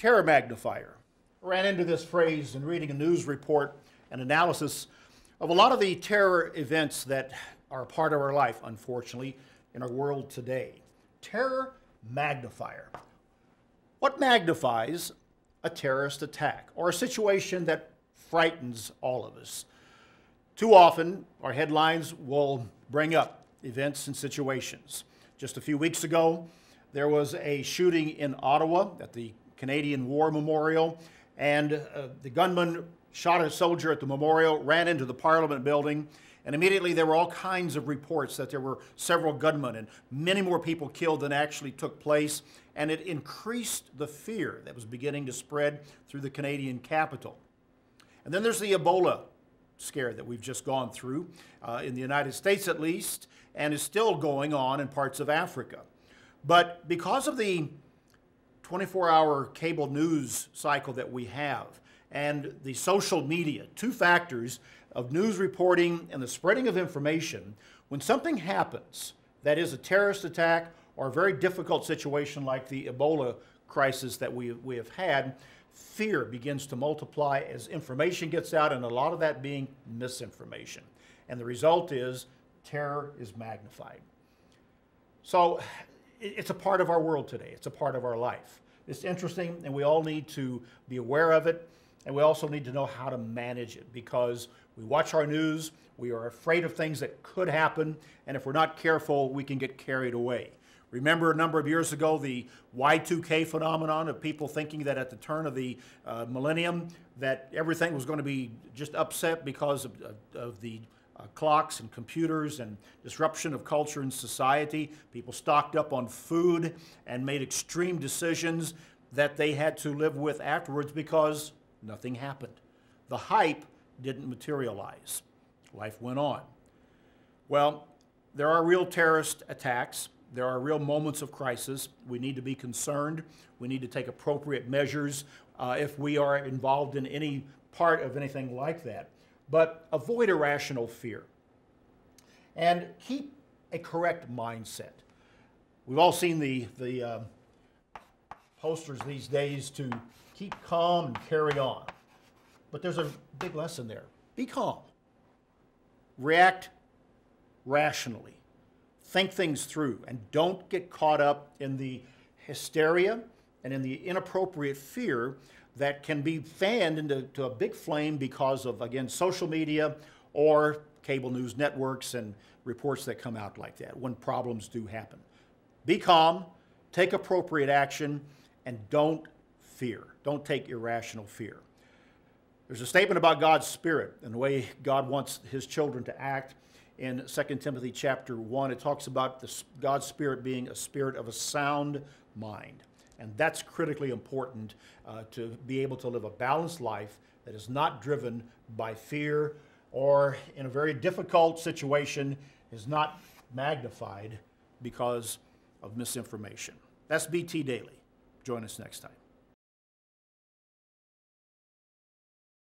terror magnifier. I ran into this phrase in reading a news report and analysis of a lot of the terror events that are a part of our life, unfortunately, in our world today. Terror magnifier. What magnifies a terrorist attack or a situation that frightens all of us? Too often, our headlines will bring up events and situations. Just a few weeks ago, there was a shooting in Ottawa at the Canadian War Memorial, and the gunman shot a soldier at the memorial, ran into the Parliament building, and immediately there were all kinds of reports that there were several gunmen and many more people killed than actually took place, and it increased the fear that was beginning to spread through the Canadian capital. And then there's the Ebola scare that we've just gone through, in the United States at least, and is still going on in parts of Africa. But because of the 24-hour cable news cycle that we have and the social media, two factors of news reporting and the spreading of information, when something happens that is a terrorist attack or a very difficult situation like the Ebola crisis that we have had, fear begins to multiply as information gets out, and a lot of that being misinformation. And the result is terror is magnified. So it's a part of our world today. It's a part of our life. It's interesting, and we all need to be aware of it, and we also need to know how to manage it, because we watch our news, we are afraid of things that could happen, and if we're not careful, we can get carried away. Remember a number of years ago the Y2K phenomenon of people thinking that at the turn of the millennium that everything was going to be just upset because of the clocks and computers and disruption of culture and society. People stocked up on food and made extreme decisions that they had to live with afterwards because nothing happened. The hype didn't materialize. Life went on. Well, there are real terrorist attacks. There are real moments of crisis. We need to be concerned. We need to take appropriate measures if we are involved in any part of anything like that. But avoid irrational fear and keep a correct mindset. We've all seen the posters these days to keep calm and carry on. But there's a big lesson there. Be calm. React rationally. Think things through and don't get caught up in the hysteria and in the inappropriate fear that can be fanned into a big flame because of, again, social media or cable news networks and reports that come out like that when problems do happen. Be calm, take appropriate action, and don't fear. Don't take irrational fear. There's a statement about God's Spirit and the way God wants His children to act. In 2 Timothy chapter 1, it talks about God's Spirit being a spirit of a sound mind. And that's critically important to be able to live a balanced life that is not driven by fear or, in a very difficult situation, is not magnified because of misinformation. That's BT Daily. Join us next time.